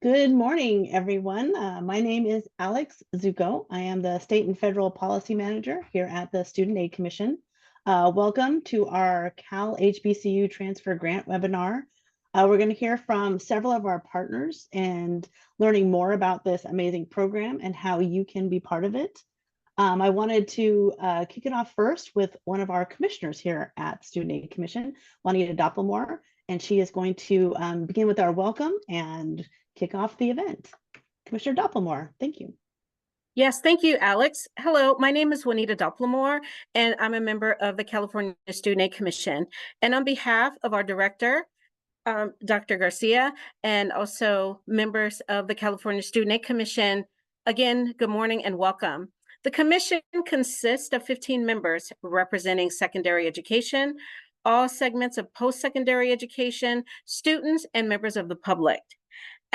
Good morning, everyone. My name is Alex Zuko. I am the State and Federal Policy Manager here at the Student Aid Commission. Welcome to our Cal HBCU Transfer Grant webinar. We're going to hear from several of our partners and learning more about this amazing program and how you can be part of it. I wanted to kick it off first with one of our commissioners here at Student Aid Commission, Juanita Doppelmoore, and she is going to begin with our welcome and kick off the event. Commissioner Doppelmoore, thank you. Yes, thank you, Alex. Hello, my name is Juanita Doppelmoore, and I'm a member of the California Student Aid Commission. And on behalf of our director, Dr. Garcia, and also members of the California Student Aid Commission, again, good morning and welcome. The commission consists of 15 members representing secondary education, all segments of post-secondary education, students, and members of the public.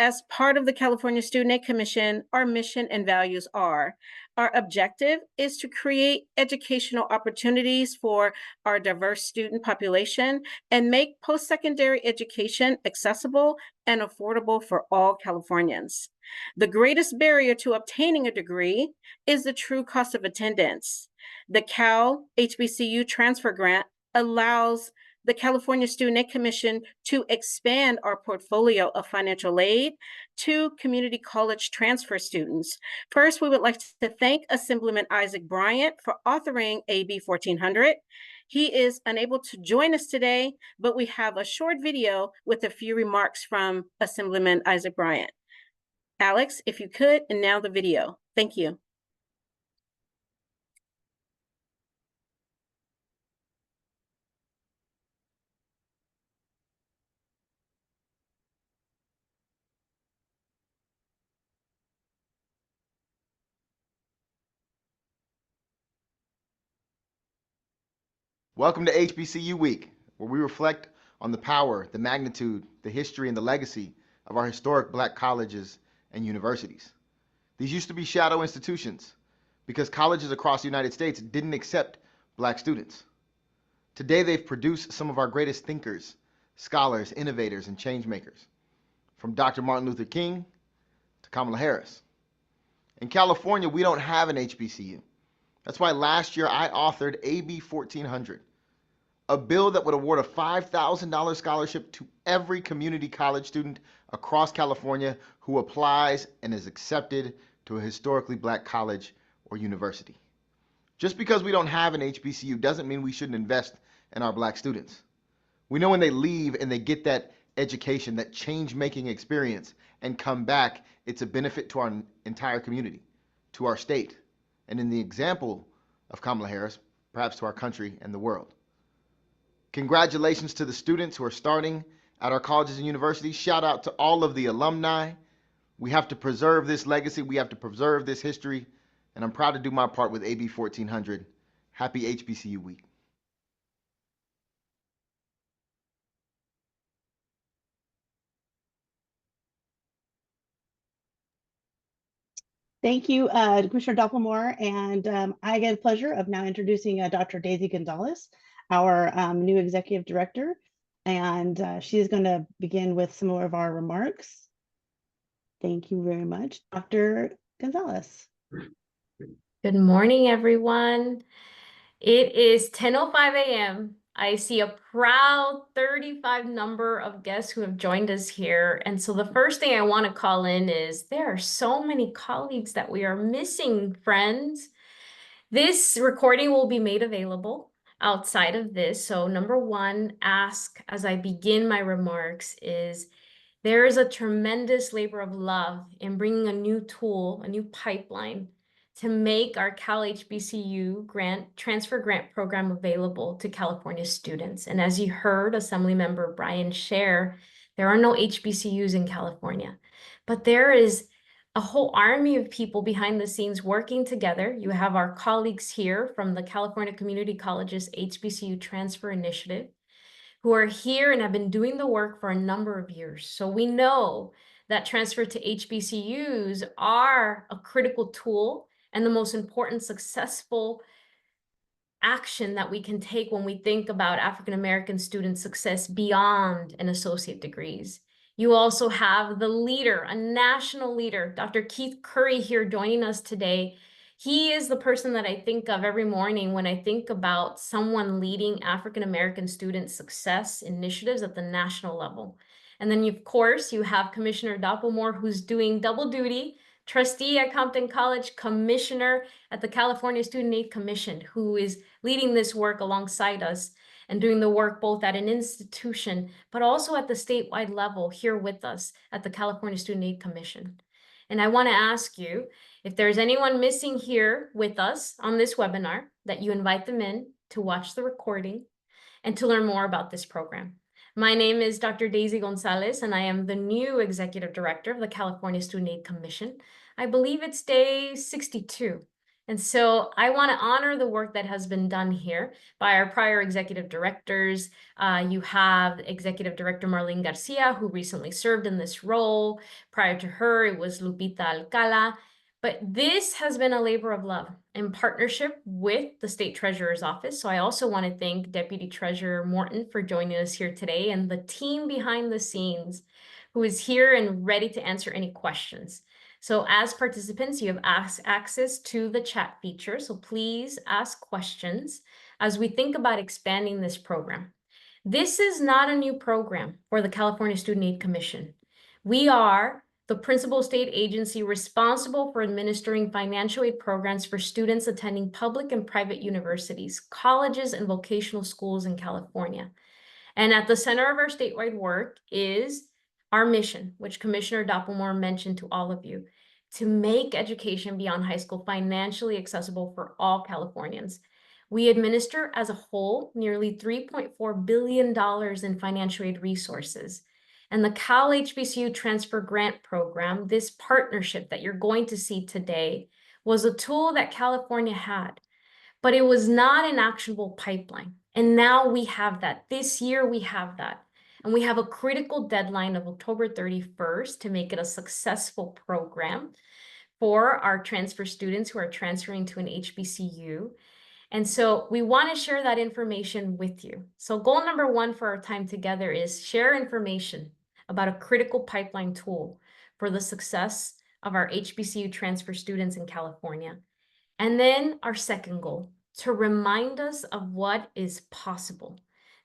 As part of the California Student Aid Commission, our mission and values are: our objective is to create educational opportunities for our diverse student population and make post-secondary education accessible and affordable for all Californians. The greatest barrier to obtaining a degree is the true cost of attendance. The Cal HBCU Transfer Grant allows the California Student Aid Commission to expand our portfolio of financial aid to community college transfer students. First, we would like to thank Assemblyman Isaac Bryant for authoring AB 1400. He is unable to join us today, but we have a short video with a few remarks from Assemblyman Isaac Bryant. Alex, if you could, and now the video. Thank you. Welcome to HBCU Week, where we reflect on the power, the magnitude, the history, and the legacy of our historic Black colleges and universities. These used to be shadow institutions because colleges across the United States didn't accept Black students. Today, they've produced some of our greatest thinkers, scholars, innovators, and change makers, from Dr. Martin Luther King to Kamala Harris. In California, we don't have an HBCU. That's why last year I authored AB 1400, a bill that would award a $5,000 scholarship to every community college student across California who applies and is accepted to a historically Black college or university. Just because we don't have an HBCU doesn't mean we shouldn't invest in our Black students. We know when they leave and they get that education, that change-making experience, and come back, it's a benefit to our entire community, to our state, and in the example of Kamala Harris, perhaps to our country and the world. Congratulations to the students who are starting at our colleges and universities. Shout out to all of the alumni. We have to preserve this legacy. We have to preserve this history. And I'm proud to do my part with AB 1400. Happy HBCU Week. Thank you, Commissioner Doppelmoore. And I get the pleasure of now introducing Dr. Daisy Gonzalez, our new executive director. And she is going to begin with some more of our remarks. Thank you very much, Dr. Gonzalez. Good morning, everyone. It is 10:05 a.m. I see a proud 35 number of guests who have joined us here. And so the first thing I want to call in is there are so many colleagues that we are missing, friends. This recording will be made available outside of this. So number one, ask as I begin my remarks is, there is a tremendous labor of love in bringing a new tool, a new pipeline to make our Cal HBCU transfer grant program available to California students. And as you heard Assemblymember Brian share, there are no HBCUs in California, but there is a whole army of people behind the scenes working together. You have our colleagues here from the California Community Colleges HBCU Transfer Initiative, who are here and have been doing the work for a number of years. So we know that transfer to HBCUs are a critical tool and the most important successful action that we can take when we think about African-American student success beyond an associate degrees. You also have the leader, a national leader, Dr. Keith Curry here joining us today. He is the person that I think of every morning when I think about someone leading African American student success initiatives at the national level. And then, of course, you have Commissioner Doppelmoor, who's doing double duty, trustee at Compton College, commissioner at the California Student Aid Commission, who is leading this work alongside us and doing the work both at an institution, but also at the statewide level here with us at the California Student Aid Commission. And I want to ask you, if there's anyone missing here with us on this webinar, that you invite them in to watch the recording and to learn more about this program. My name is Dr. Daisy Gonzalez, and I am the new Executive Director of the California Student Aid Commission. I believe it's day 62. And so I want to honor the work that has been done here by our prior executive directors. You have Executive Director Marlene Garcia, who recently served in this role. Prior to her, it was Lupita Alcala. But this has been a labor of love in partnership with the State Treasurer's Office. So I also want to thank Deputy Treasurer Morton for joining us here today and the team behind the scenes who is here and ready to answer any questions. So as participants, you have access to the chat feature. So please ask questions as we think about expanding this program. This is not a new program for the California Student Aid Commission. We are the principal state agency responsible for administering financial aid programs for students attending public and private universities, colleges, and vocational schools in California. And at the center of our statewide work is our mission, which Commissioner Doppelmoor mentioned to all of you, to make education beyond high school financially accessible for all Californians. We administer as a whole nearly $3.4 billion in financial aid resources. And the Cal HBCU Transfer Grant Program, this partnership that you're going to see today, was a tool that California had, but it was not an actionable pipeline. And now we have that. This year we have that. And we have a critical deadline of October 31st to make it a successful program for our transfer students who are transferring to an HBCU. And so we want to share that information with you. So goal number one for our time together is share information about a critical pipeline tool for the success of our HBCU transfer students in California. And then our second goal, to remind us of what is possible.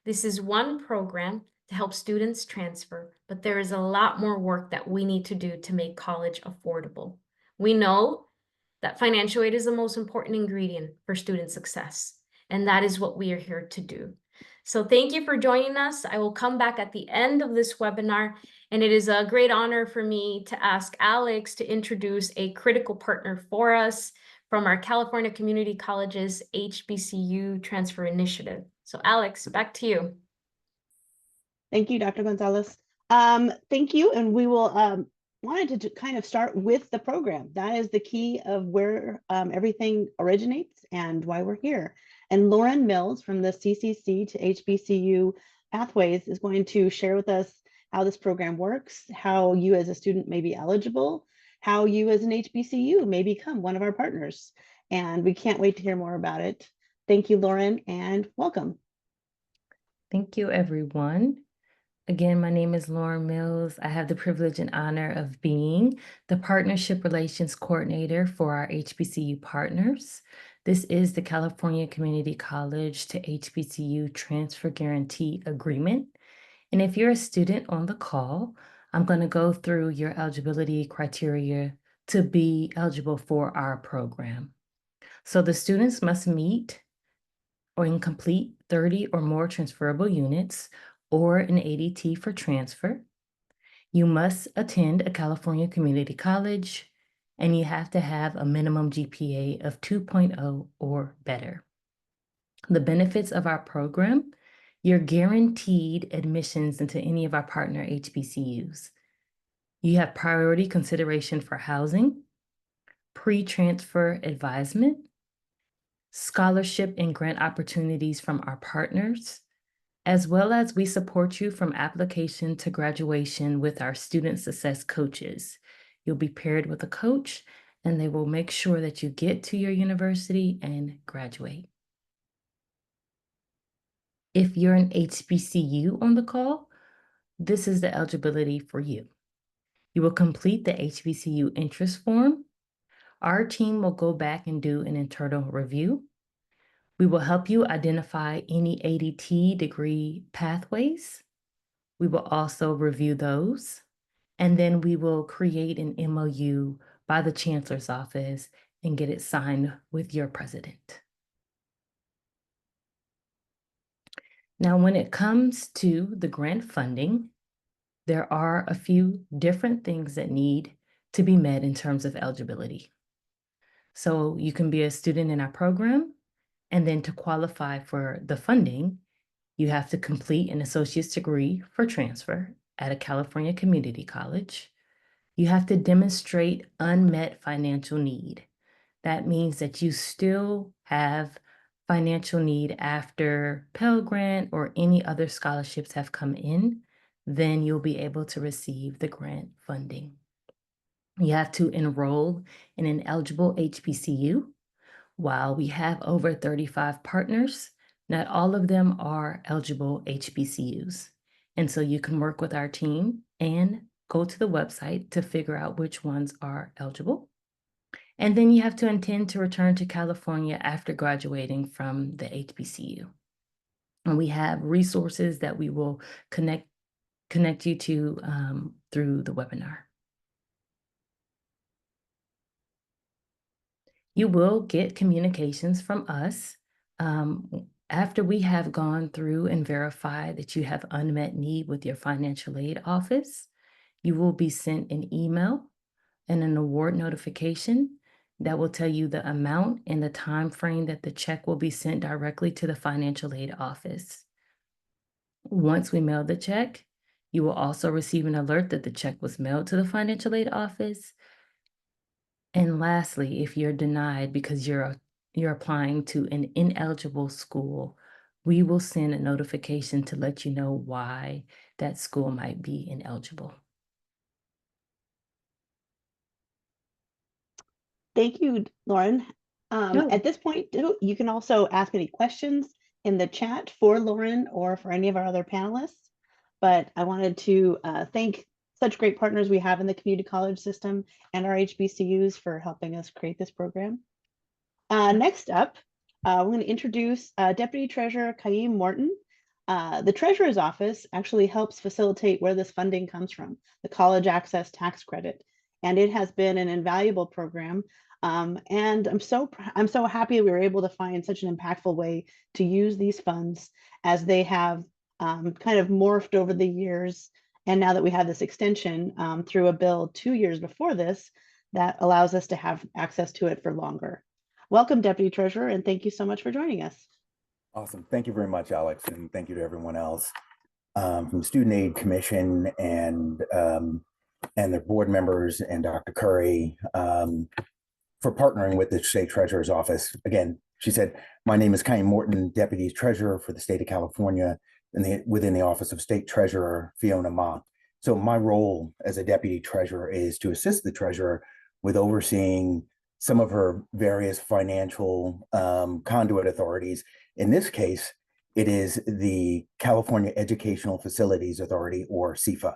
This is one program to help students transfer, but there is a lot more work that we need to do to make college affordable. We know that financial aid is the most important ingredient for student success, and that is what we are here to do. So thank you for joining us. I will come back at the end of this webinar, and it is a great honor for me to ask Alex to introduce a critical partner for us from our California Community Colleges HBCU Transfer Initiative. So Alex, back to you. Thank you, Dr. Gonzalez. Thank you, and we will wanted to kind of start with the program. That is the key of where everything originates and why we're here. And Lauren Mills from the CCC to HBCU Pathways is going to share with us how this program works, how you as a student may be eligible, how you as an HBCU may become one of our partners. And we can't wait to hear more about it. Thank you, Lauren, and welcome. Thank you, everyone. Again, my name is Lauren Mills. I have the privilege and honor of being the Partnership Relations Coordinator for our HBCU partners. This is the California Community College to HBCU Transfer Guarantee Agreement. And if you're a student on the call, I'm going to go through your eligibility criteria to be eligible for our program. So the students must meet or complete 30 or more transferable units or an ADT for transfer. You must attend a California community college, and you have to have a minimum GPA of 2.0 or better. The benefits of our program: you're guaranteed admissions into any of our partner HBCUs. You have priority consideration for housing, pre-transfer advisement, scholarship and grant opportunities from our partners, as well as we support you from application to graduation with our student success coaches. You'll be paired with a coach, and they will make sure that you get to your university and graduate. If you're an HBCU on the call, this is the eligibility for you. You will complete the HBCU interest form. Our team will go back and do an internal review. We will help you identify any ADT degree pathways. We will also review those. And then we will create an MOU by the Chancellor's office and get it signed with your president. Now, when it comes to the grant funding, there are a few different things that need to be met in terms of eligibility. So you can be a student in our program, and then to qualify for the funding, you have to complete an associate's degree for transfer at a California community college. You have to demonstrate unmet financial need. That means that you still have financial need after Pell Grant or any other scholarships have come in, then you'll be able to receive the grant funding. You have to enroll in an eligible HBCU. While we have over 35 partners, not all of them are eligible HBCUs. And so you can work with our team and go to the website to figure out which ones are eligible. And then you have to intend to return to California after graduating from the HBCU. And we have resources that we will connect you to through the webinar. You will get communications from us after we have gone through and verified that you have unmet need with your financial aid office. You will be sent an email and an award notification that will tell you the amount and the time frame that the check will be sent directly to the financial aid office. Once we mail the check, you will also receive an alert that the check was mailed to the financial aid office. And lastly, if you're denied because you're applying to an ineligible school, we will send a notification to let you know why that school might be ineligible. Thank you, Lauren. No. At this point, you can also ask any questions in the chat for Lauren or for any of our other panelists. But I wanted to thank such great partners we have in the community college system and our HBCUs for helping us create this program. Next up, we're going to introduce Deputy Treasurer Kaim Morton. The Treasurer's Office actually helps facilitate where this funding comes from, the College Access Tax Credit. And it has been an invaluable program. And I'm so happy we were able to find such an impactful way to use these funds as they have kind of morphed over the years. And now that we have this extension through a bill 2 years before this, that allows us to have access to it for longer. Welcome, Deputy Treasurer, and thank you so much for joining us. Awesome. Thank you very much, Alex, and thank you to everyone else from the Student Aid Commission and their board members and Dr. Curry for partnering with the State Treasurer's Office. Again, she said, my name is Kaim Morton, Deputy Treasurer for the State of California within the Office of State Treasurer Fiona Ma. So my role as a Deputy Treasurer is to assist the Treasurer with overseeing some of her various financial conduit authorities. In this case, it is the California Educational Facilities Authority, or CEFA.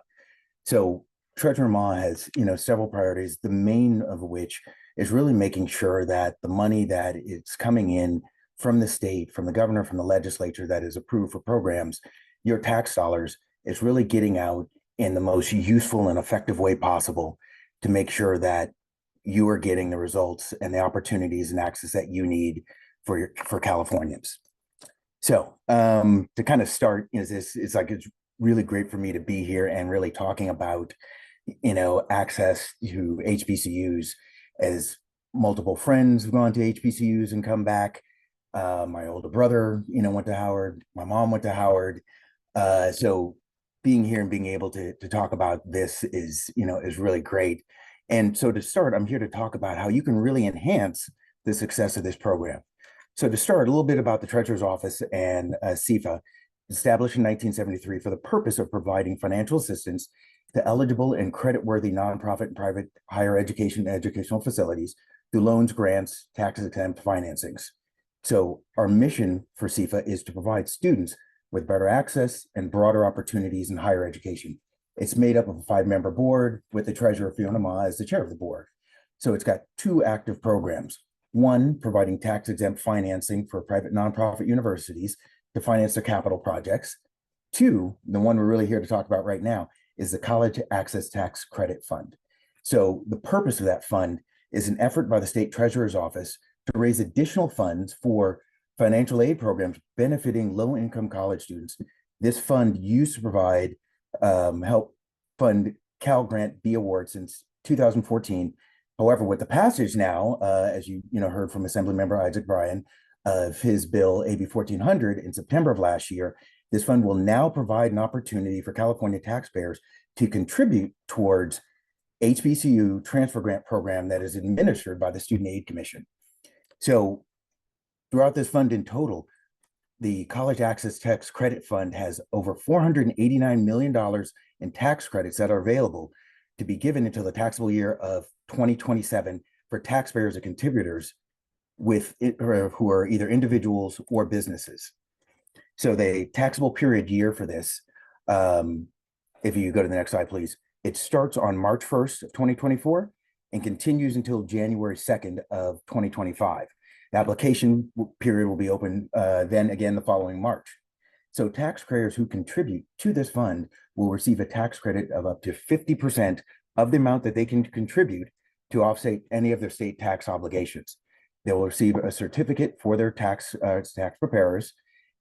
So Treasurer Ma has, several priorities, the main of which is really making sure that the money that is coming in from the state, from the governor, from the legislature that is approved for programs, your tax dollars, is really getting out in the most useful and effective way possible to make sure that you are getting the results and the opportunities and access that you need for Californians. So to kind of start, it's really great for me to be here and really talking about, access to HBCUs, as multiple friends have gone to HBCUs and come back. My older brother, went to Howard. My mom went to Howard. So being here and being able to talk about this is really great. And so to start, I'm here to talk about how you can really enhance the success of this program. So to start, a little bit about the Treasurer's Office and CEFA, established in 1973 for the purpose of providing financial assistance to eligible and creditworthy nonprofit and private higher education and educational facilities through loans, grants, tax-exempt financings. So our mission for CEFA is to provide students with better access and broader opportunities in higher education. It's made up of a 5-member board with the treasurer, Fiona Ma, as the chair of the board. So it's got 2 active programs. One, providing tax-exempt financing for private nonprofit universities to finance their capital projects. 2, the one we're really here to talk about right now, is the College Access Tax Credit Fund. So the purpose of that fund is an effort by the state treasurer's office to raise additional funds for financial aid programs benefiting low-income college students. This fund used to provide help fund Cal Grant B awards since 2014. However, with the passage now, as you heard from Assemblymember Isaac Bryan, of his bill AB 1400 in September of last year, this fund will now provide an opportunity for California taxpayers to contribute towards HBCU transfer grant program that is administered by the Student Aid Commission. So throughout this fund in total, the College Access Tax Credit Fund has over $489 million in tax credits that are available to be given until the taxable year of 2027 for taxpayers and contributors who are either individuals or businesses. So the taxable period year for this, if you go to the next slide, please, it starts on March 1st of 2024 and continues until January 2nd of 2025. The application period will be open then again the following March. So taxpayers who contribute to this fund will receive a tax credit of up to 50% of the amount that they can contribute to offset any of their state tax obligations. They will receive a certificate for their tax preparers,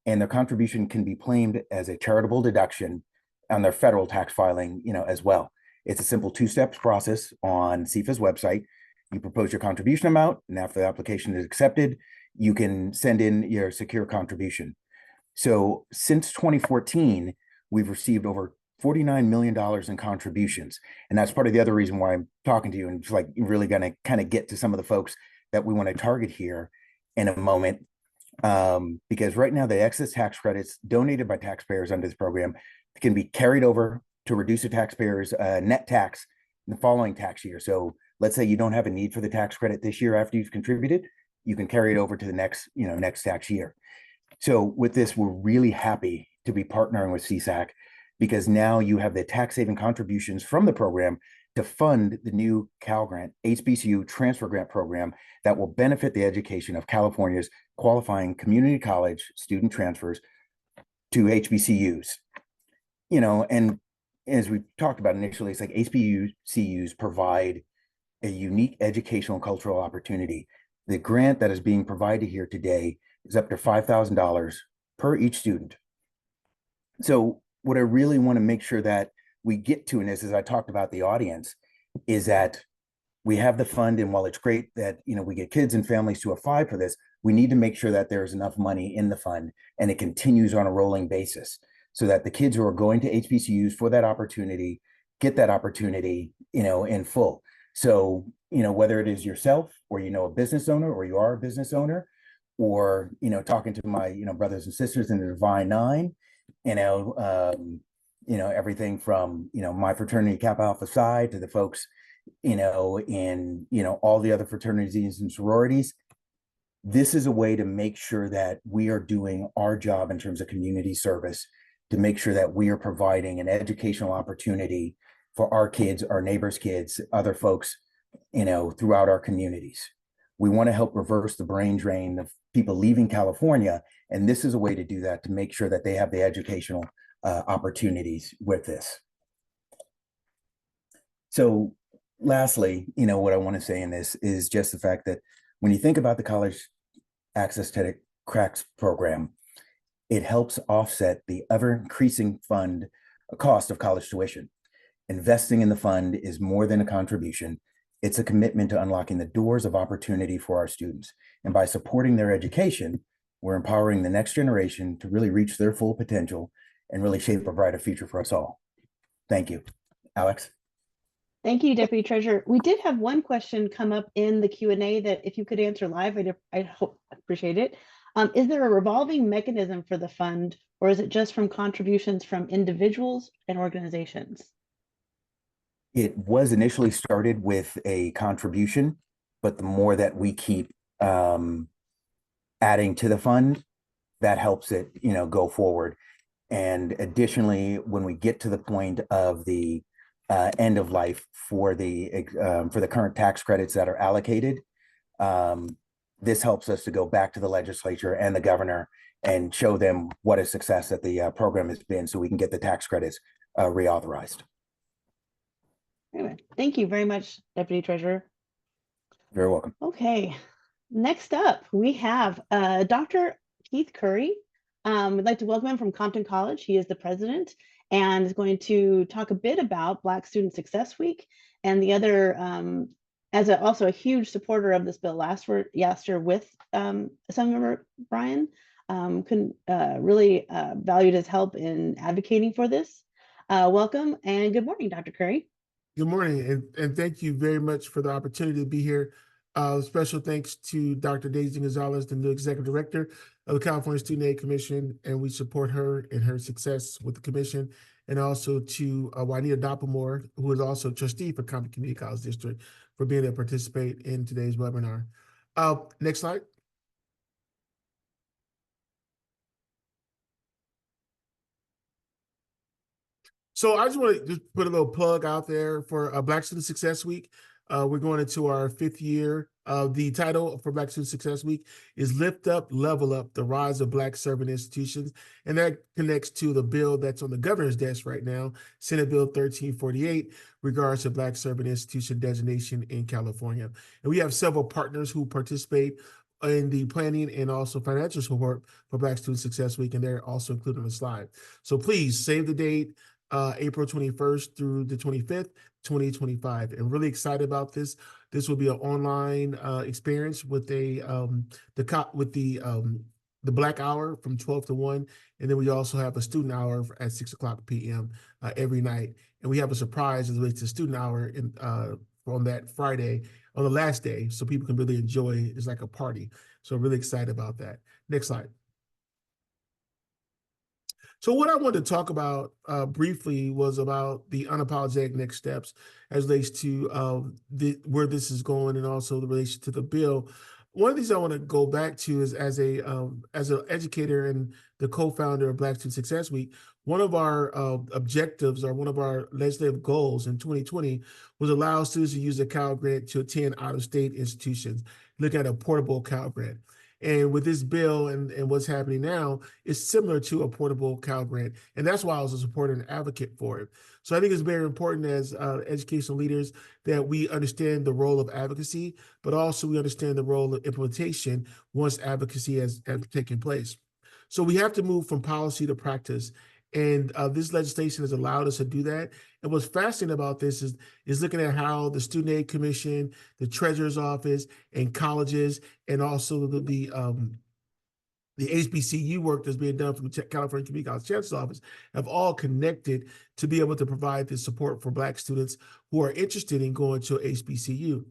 and their contribution can be claimed as a charitable deduction on their federal tax filing, as well. It's a simple 2-step process on CFA's website. You propose your contribution amount, and after the application is accepted, you can send in your secure contribution. So since 2014, we've received over $49 million in contributions. And that's part of the other reason why I'm talking to you, and it's like really going to kind of get to some of the folks that we want to target here in a moment. Because right now the excess tax credits donated by taxpayers under this program can be carried over to reduce the taxpayers' net tax in the following tax year. So let's say you don't have a need for the tax credit this year after you've contributed, you can carry it over to the next tax year. So with this, we're really happy to be partnering with CSAC because now you have the tax saving contributions from the program to fund the new Cal Grant HBCU transfer grant program that will benefit the education of California's qualifying community college student transfers to HBCUs. And as we talked about initially, it's like HBCUs provide a unique educational and cultural opportunity. The grant that is being provided here today is up to $5,000 per each student. So what I really want to make sure that we get to in this, as I talked about the audience, is that we have the fund, and while it's great that we get kids and families to apply for this, we need to make sure that there's enough money in the fund and it continues on a rolling basis so that the kids who are going to HBCUs for that opportunity get that opportunity in full. So whether it is yourself or a business owner, or you are a business owner, or talking to my brothers and sisters in the Divine Nine, everything from my fraternity Kappa Alpha Psi to the folks in all the other fraternities and sororities. This is a way to make sure that we are doing our job in terms of community service, to make sure that we are providing an educational opportunity for our kids, our neighbors' kids, other folks, throughout our communities. We want to help reverse the brain drain of people leaving California, and this is a way to do that, to make sure that they have the educational opportunities with this. So lastly, what I want to say in this is just the fact that when you think about the College Access Tax program, it helps offset the ever increasing fund cost of college tuition. Investing in the fund is more than a contribution. It's a commitment to unlocking the doors of opportunity for our students. And by supporting their education, we're empowering the next generation to really reach their full potential and really shape a brighter future for us all. Thank you. Alex? Thank you, Deputy Treasurer. We did have one question come up in the Q&A that if you could answer live, I'd appreciate it. Is there a revolving mechanism for the fund, or is it just from contributions from individuals and organizations? It was initially started with a contribution, but the more that we keep adding to the fund, that helps it, go forward. And additionally, when we get to the point of the end of life for the current tax credits that are allocated, this helps us to go back to the legislature and the governor and show them what a success that the program has been, so we can get the tax credits reauthorized. Anyway, thank you very much, Deputy Treasurer. Very welcome. Okay, next up, we have Dr. Keith Curry. We'd like to welcome him from Compton College. He is the president and is going to talk a bit about Black Student Success Week and the other, also a huge supporter of this bill last year with Assemblymember Bryan. Really valued his help in advocating for this. Welcome and good morning, Dr. Curry. Good morning, and thank you very much for the opportunity to be here. Special thanks to Dr. Daisy Gonzalez, the new executive director of the California Student Aid Commission, and we support her in her success with the commission, and also to Juanita Doppelmoore, who is also trustee for Compton Community College District, for being able to participate in today's webinar. Next slide. So I just want to just put a little plug out there for Black Student Success Week. We're going into our 5th year. The title for Black Student Success Week is Lift Up, Level Up, the Rise of Black Serving Institutions. And that connects to the bill that's on the governor's desk right now, Senate Bill 1348, regards to Black Serving Institution designation in California. And we have several partners who participate in the planning and also financial support for Black Student Success Week, and they're also included on the slide. So please save the date, April 21st through the 25th, 2025. And really excited about this. This will be an online experience with the Black Hour from 12 to 1. And then we also have a student hour at 6:00 p.m. Every night. And we have a surprise as it relates to student hour on that Friday, on the last day, so people can really enjoy it. It's like a party. So really excited about that. Next slide. So what I wanted to talk about briefly was about the unapologetic next steps as relates to where this is going, and also the relation to the bill. One of these I want to go back to is as an educator and the co-founder of Black Student Success Week, one of our objectives, or one of our legislative goals in 2020, was allow students to use a Cal Grant to attend out-of-state institutions, look at a portable Cal Grant. And with this bill and what's happening now, it's similar to a portable Cal Grant. And that's why I was a supporter and advocate for it. So I think it's very important as educational leaders that we understand the role of advocacy, but also we understand the role of implementation once advocacy has taken place. So we have to move from policy to practice. And this legislation has allowed us to do that. And what's fascinating about this is looking at how the Student Aid Commission, the Treasurer's Office, and colleges, and also the HBCU work that's being done from the California Community College Chancellor's Office have all connected to be able to provide this support for Black students who are interested in going to HBCU.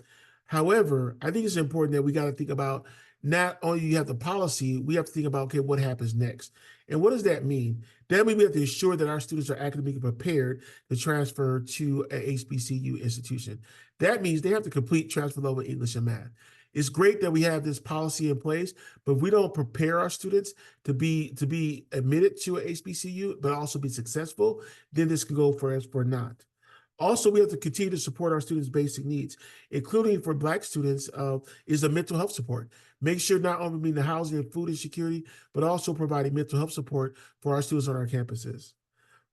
However, I think it's important that we got to think about not only you have the policy, we have to think about, okay, what happens next? And what does that mean? That means we have to ensure that our students are academically prepared to transfer to a HBCU institution. That means they have to complete transfer level English and math. It's great that we have this policy in place, but if we don't prepare our students to be admitted to a HBCU, but also be successful, then this can go for not. Also, we have to continue to support our students' basic needs, including for Black students, is the mental health support. Make sure not only meeting the housing and food insecurity, but also providing mental health support for our students on our campuses.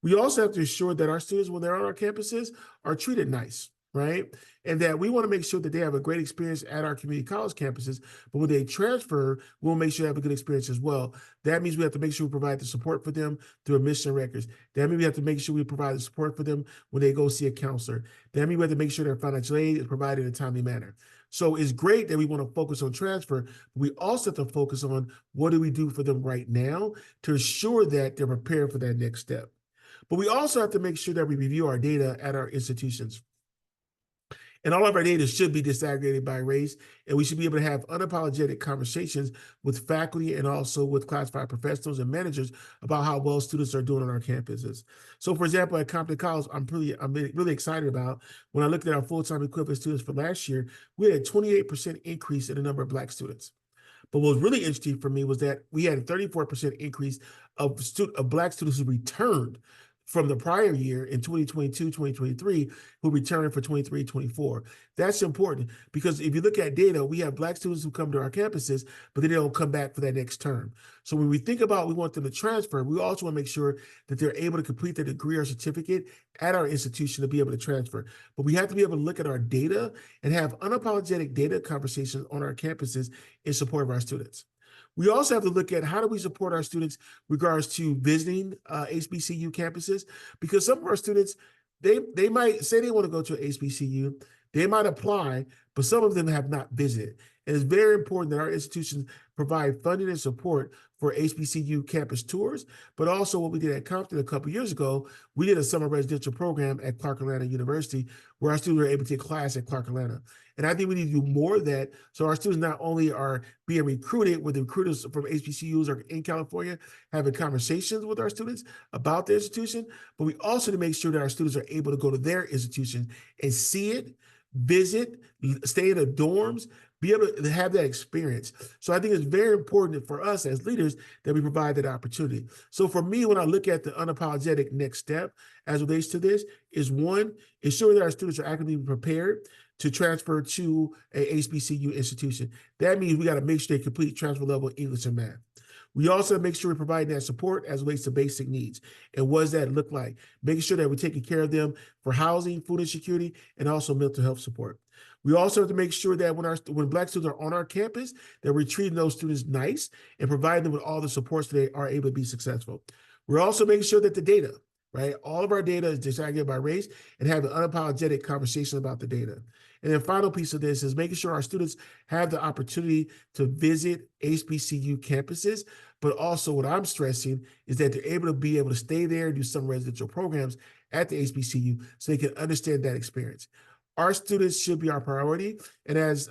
We also have to ensure that our students, when they're on our campuses, are treated nice, right? And that we want to make sure that they have a great experience at our community college campuses, but when they transfer, we'll make sure they have a good experience as well. That means we have to make sure we provide the support for them through admission records. That means we have to make sure we provide the support for them when they go see a counselor. That means we have to make sure their financial aid is provided in a timely manner. So it's great that we want to focus on transfer, but we also have to focus on what do we do for them right now to ensure that they're prepared for that next step. But we also have to make sure that we review our data at our institutions. And all of our data should be disaggregated by race, and we should be able to have unapologetic conversations with faculty and also with classified professionals and managers about how well students are doing on our campuses. So for example, at Compton College, I'm really excited about when I looked at our full-time equivalent students for last year, we had a 28% increase in the number of Black students. But what was really interesting for me was that we had a 34% increase of Black students who returned from the prior year in 2022, 2023, who returned for 23, 24. That's important because if you look at data, we have Black students who come to our campuses, but they don't come back for that next term. So when we think about we want them to transfer, we also want to make sure that they're able to complete their degree or certificate at our institution to be able to transfer. But we have to be able to look at our data and have unapologetic data conversations on our campuses in support of our students. We also have to look at how do we support our students regards to visiting HBCU campuses, because some of our students, they might say they want to go to an HBCU, they might apply, but some of them have not visited. And it's very important that our institutions provide funding and support for HBCU campus tours, but also what we did at Compton a couple years ago, we did a summer residential program at Clark Atlanta University where our students were able to take class at Clark Atlanta. And I think we need to do more of that so our students not only are being recruited with recruiters from HBCUs or in California, having conversations with our students about the institution, but we also to make sure that our students are able to go to their institution and see it, visit, stay in the dorms, be able to have that experience. So I think it's very important for us as leaders that we provide that opportunity. So for me, when I look at the unapologetic next step as it relates to this, is one, ensuring that our students are actively prepared to transfer to a HBCU institution. That means we got to make sure they complete transfer level English and math. We also make sure we're providing that support as it relates to basic needs. And what does that look like? Making sure that we're taking care of them for housing, food insecurity, and also mental health support. We also have to make sure that when Black students are on our campus, that we're treating those students nice and providing them with all the supports so they are able to be successful. We're also making sure that the data, right? All of our data is disaggregated by race and have an unapologetic conversation about the data. And then final piece of this is making sure our students have the opportunity to visit HBCU campuses, but also what I'm stressing is that they're able to stay there and do some residential programs at the HBCU so they can understand that experience. Our students should be our priority. And as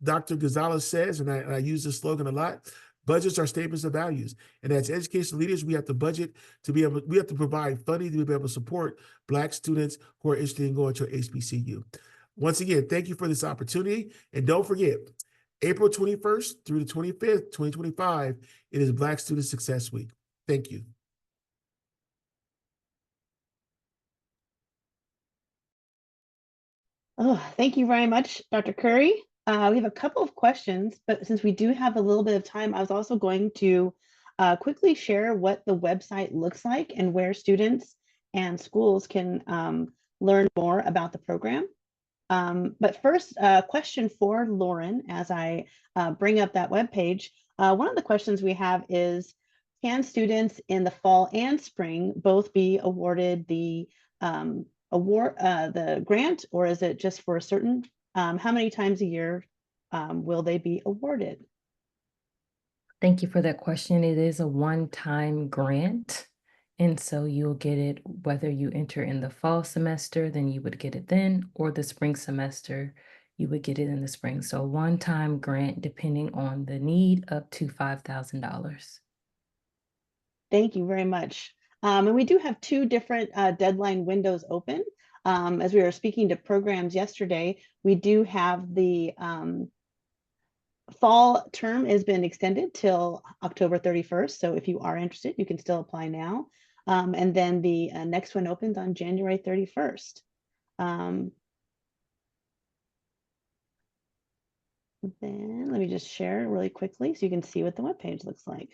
Dr. Gonzalez says, and I use this slogan a lot, budgets are statements of values. And as educational leaders, we have to budget we have to provide funding to be able to support Black students who are interested in going to a HBCU. Once again, thank you for this opportunity. And don't forget, April 21st through the 25th, 2025, it is Black Student Success Week. Thank you. Oh, thank you very much, Dr. Curry. We have a couple of questions, but since we do have a little bit of time, I was also going to quickly share what the website looks like and where students and schools can learn more about the program. But first, question for Lauren, as I bring up that webpage. One of the questions we have is, can students in the fall and spring both be awarded the the grant, or is it just for a certain, how many times a year will they be awarded? Thank you for that question. It is a one-time grant. And so you'll get it whether you enter in the fall semester, then you would get it then, or the spring semester, you would get it in the spring. So one-time grant depending on the need up to $5,000. Thank you very much. And we do have two different deadline windows open. As we were speaking to programs yesterday, we do have the fall term has been extended till October 31st. So if you are interested, you can still apply now. And then the next one opens on January 31st. Then let me just share really quickly so you can see what the webpage looks like.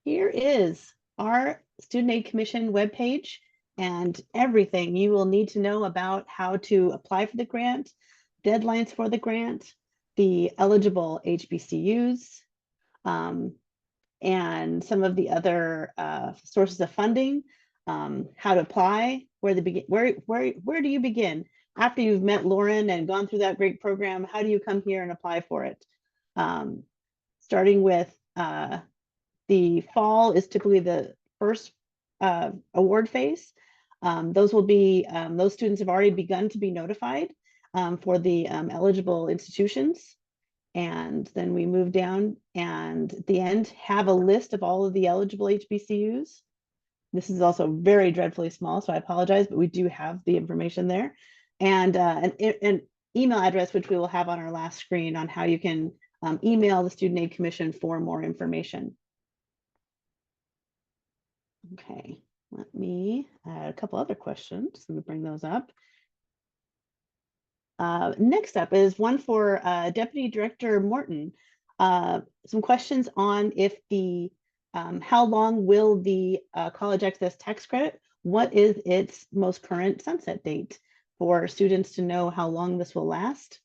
Here is our Student Aid Commission webpage and everything you will need to know about how to apply for the grant, deadlines for the grant, the eligible HBCUs, and some of the other sources of funding, how to apply, where do you begin? After you've met Lauren and gone through that great program, how do you come here and apply for it? Starting with the fall is typically the first award phase. Those students have already begun to be notified for the eligible institutions. And then we move down and at the end have a list of all of the eligible HBCUs. This is also very dreadfully small, so I apologize, but we do have the information there. And an email address, which we will have on our last screen on how you can email the Student Aid Commission for more information. Okay, let me add a couple other questions. Let me bring those up. Next up is one for Deputy Director Morton. Some questions on if the how long will the college access tax credit? What is its most current sunset date for students to know how long this will last?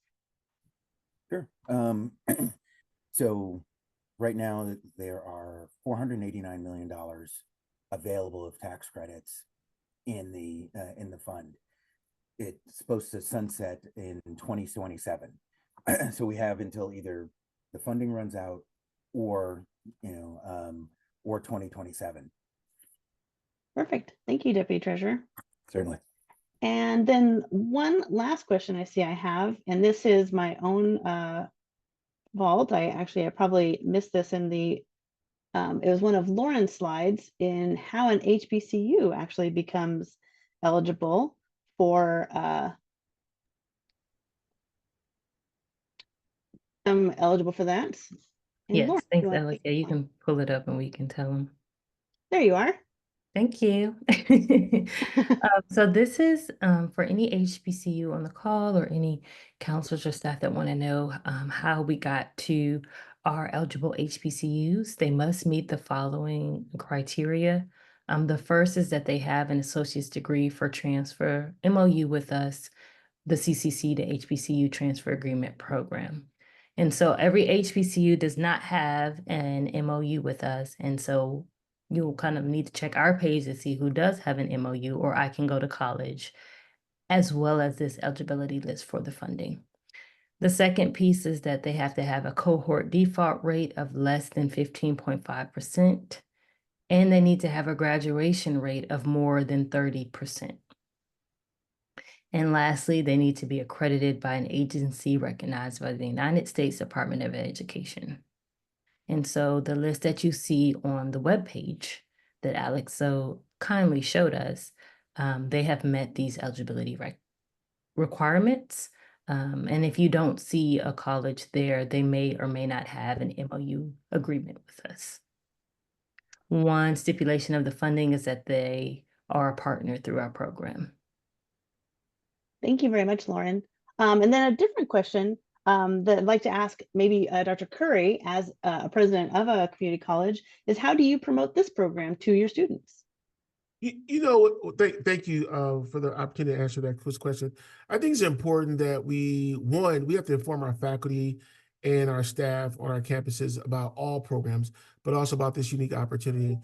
Sure. So right now there are $489 million available of tax credits in the fund. It's supposed to sunset in 2027. So we have until either the funding runs out or, or 2027. Perfect. Thank you, Deputy Treasurer. Certainly. And then one last question I see I have, and this is my own fault. I probably missed this in the, it was one of Lauren's slides in how an HBCU actually becomes eligible for that. And Yes, Lauren, thanks, you want to Alex. take Yeah, this you one? can pull it up and we can tell them. There you are. Thank you. So this is for any HBCU on the call or any counselors or staff that want to know how we got to our eligible HBCUs. They must meet the following criteria. The first is that they have an associate's degree for transfer MOU with us, the CCC to HBCU Transfer Agreement Program. And so every HBCU does not have an MOU with us. And so you'll kind of need to check our page to see who does have an MOU, or I Can Go to College, as well as this eligibility list for the funding. The second piece is that they have to have a cohort default rate of less than 15.5%, and they need to have a graduation rate of more than 30%. And lastly, they need to be accredited by an agency recognized by the United States Department of Education. And so the list that you see on the webpage that Alex so kindly showed us, they have met these eligibility requirements. And if you don't see a college there, they may or may not have an MOU agreement with us. One stipulation of the funding is that they are a partner through our program. Thank you very much, Lauren. And then a different question that I'd like to ask maybe Dr. Curry, as a president of a community college, is how do you promote this program to your students? Thank you for the opportunity to answer that first question. I think it's important that we have to inform our faculty and our staff on our campuses about all programs, but also about this unique opportunity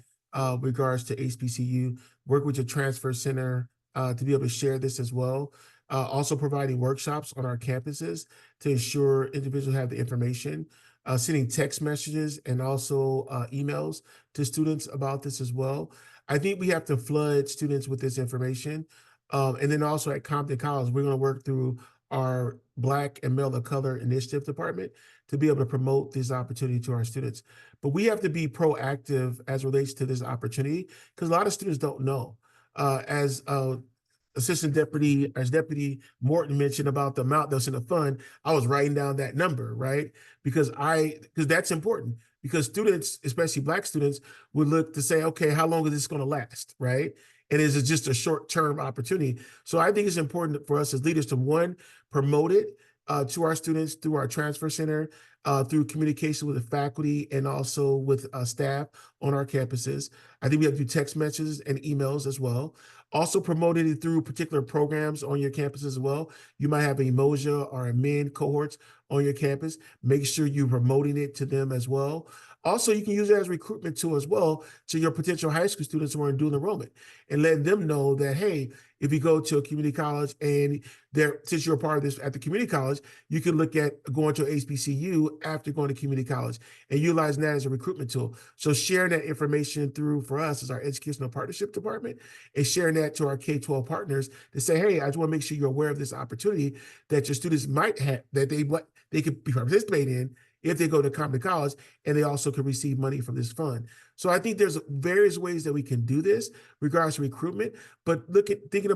regards to HBCU, work with your transfer center to be able to share this as well. Also providing workshops on our campuses to ensure individuals have the information, sending text messages and also emails to students about this as well. I think we have to flood students with this information. And then also at Compton College, we're going to work through our Black and Male of Color Initiative Department to be able to promote this opportunity to our students. But we have to be proactive as relates to this opportunity because a lot of students don't know. As Deputy Morton mentioned about the amount that's in the fund, I was writing down that number, right? Because that's important. Because students, especially Black students, would look to say, okay, how long is this going to last, right? And is it just a short-term opportunity? So I think it's important for us as leaders to, one, promote it to our students through our transfer center, through communication with the faculty and also with staff on our campuses. I think we have to do text messages and emails as well. Also promoted it through particular programs on your campus as well. You might have a Emoja or a MEN cohorts on your campus. Make sure you're promoting it to them as well. Also, you can use it as a recruitment tool as well to your potential high school students who are in dual enrollment and letting them know that, hey, if you go to a community college and since you're a part of this at the community college, you can look at going to HBCU after going to community college and utilizing that as a recruitment tool. So sharing that information through for us as our educational partnership department and sharing that to our K-12 partners to say, hey, I just want to make sure you're aware of this opportunity that your students might have, that they could be participating in if they go to community college, and they also can receive money from this fund. So I think there's various ways that we can do this regards to recruitment, but thinking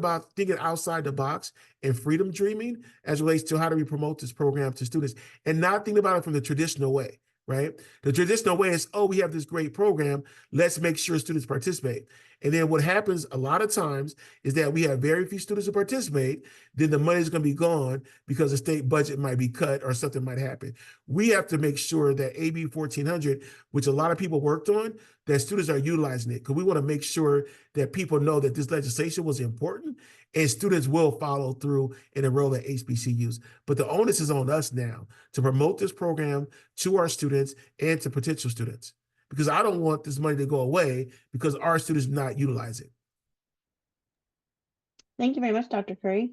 outside the box and freedom dreaming as it relates to how do we promote this program to students and not thinking about it from the traditional way. Right? The traditional way is, oh, we have this great program. Let's make sure students participate. And then what happens a lot of times is that we have very few students who participate, then the money is going to be gone because the state budget might be cut or something might happen. We have to make sure that AB 1400, which a lot of people worked on, that students are utilizing it, because we want to make sure that people know that this legislation was important and students will follow through and enroll at HBCUs. But the onus is on us now to promote this program to our students and to potential students, because I don't want this money to go away because our students not utilize it. Thank you very much, Dr. Curry.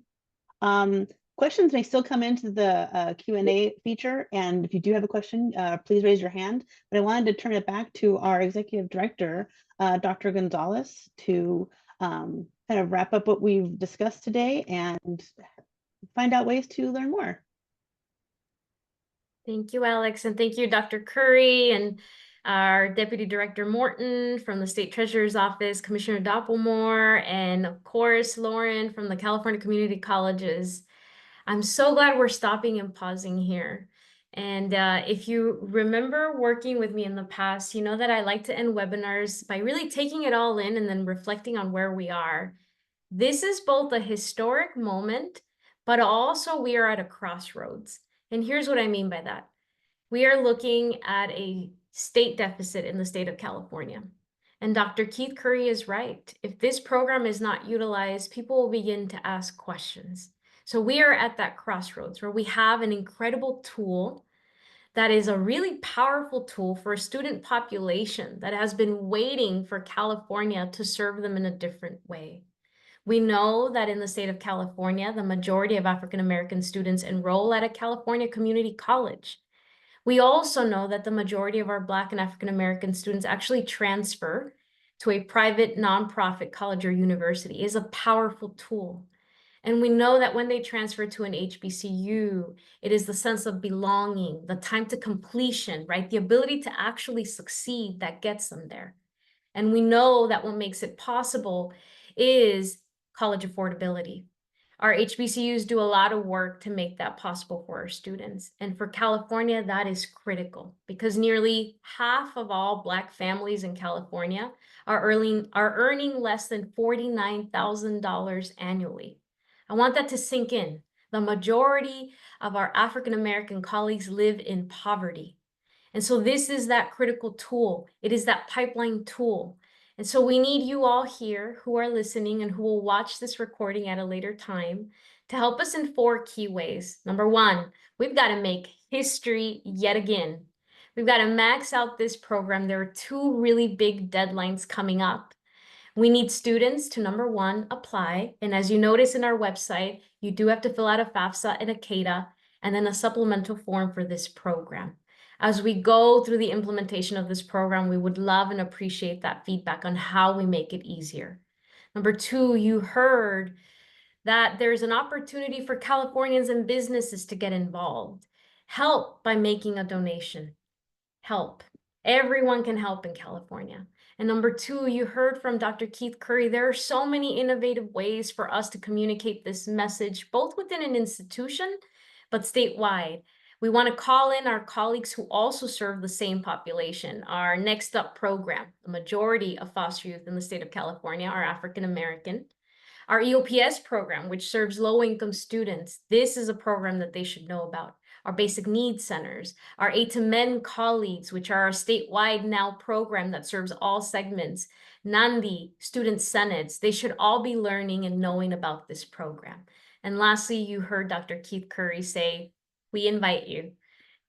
Questions may still come into the Q&A feature, and if you do have a question, please raise your hand. But I wanted to turn it back to our Executive Director, Dr. Gonzalez, to kind of wrap up what we've discussed today and find out ways to learn more. Thank you, Alex, and thank you, Dr. Curry, and our Deputy Director Morton from the State Treasurer's Office, Commissioner Doppelmoore, and of course, Lauren from the California Community Colleges. I'm so glad we're stopping and pausing here. And if you remember working with me in the past, you know that I like to end webinars by really taking it all in and then reflecting on where we are. This is both a historic moment, but also we are at a crossroads. And here's what I mean by that. We are looking at a state deficit in the state of California. And Dr. Keith Curry is right. If this program is not utilized, people will begin to ask questions. So we are at that crossroads where we have an incredible tool that is a really powerful tool for a student population that has been waiting for California to serve them in a different way. We know that in the state of California, the majority of African American students enroll at a California community college. We also know that the majority of our Black and African American students actually transfer to a private nonprofit college or university. It is a powerful tool. And we know that when they transfer to an HBCU, it is the sense of belonging, the time to completion, right? The ability to actually succeed that gets them there. And we know that what makes it possible is college affordability. Our HBCUs do a lot of work to make that possible for our students. And for California, that is critical because nearly half of all Black families in California are earning less than $49,000 annually. I want that to sink in. The majority of our African American colleagues live in poverty. And so this is that critical tool. It is that pipeline tool. And so we need you all here who are listening and who will watch this recording at a later time to help us in 4 key ways. Number 1, we've got to make history yet again. We've got to max out this program. There are 2 really big deadlines coming up. We need students to, number 1, apply. And as you notice in our website, you do have to fill out a FAFSA and a CADA, and then a supplemental form for this program. As we go through the implementation of this program, we would love and appreciate that feedback on how we make it easier. Number 2, you heard that there's an opportunity for Californians and businesses to get involved. Help by making a donation. Help. Everyone can help in California. And number 2, you heard from Dr. Keith Curry, there are so many innovative ways for us to communicate this message, both within an institution, but statewide. We want to call in our colleagues who also serve the same population. Our Next Up program, the majority of foster youth in the state of California are African American. Our EOPS program, which serves low-income students, this is a program that they should know about. Our basic needs centers, our Aid to Men colleagues, which are our statewide now program that serves all segments, NANDI, student senates, they should all be learning and knowing about this program. And lastly, you heard Dr. Keith Curry say, we invite you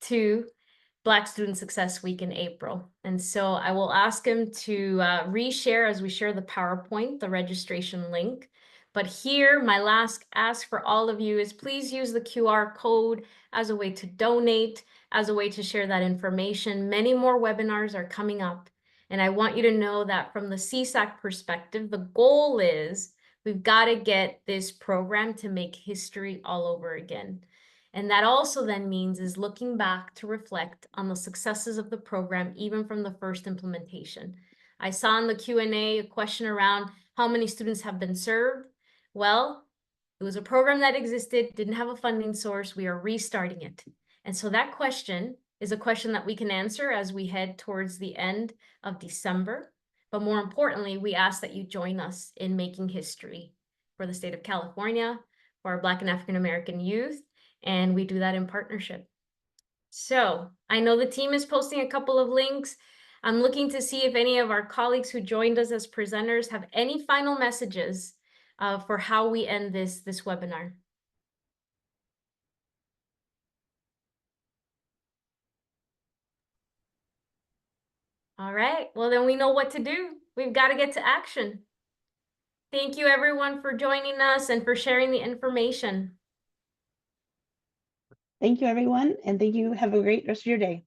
to Black Student Success Week in April. And so I will ask him to reshare as we share the PowerPoint, the registration link. But here, my last ask for all of you is please use the QR code as a way to donate, as a way to share that information. Many more webinars are coming up. And I want you to know that from the CSAC perspective, the goal is we've got to get this program to make history all over again. And that also then means is looking back to reflect on the successes of the program, even from the first implementation. I saw in the Q&A a question around how many students have been served. Well, it was a program that existed, didn't have a funding source. We are restarting it. And so that question is a question that we can answer as we head towards the end of December. But more importantly, we ask that you join us in making history for the state of California, for our Black and African American youth, and we do that in partnership. So I know the team is posting a couple of links. I'm looking to see if any of our colleagues who joined us as presenters have any final messages for how we end this webinar. All right, well then we know what to do. We've got to get to action. Thank you everyone for joining us and for sharing the information. Thank you, everyone, and thank you. Have a great rest of your day.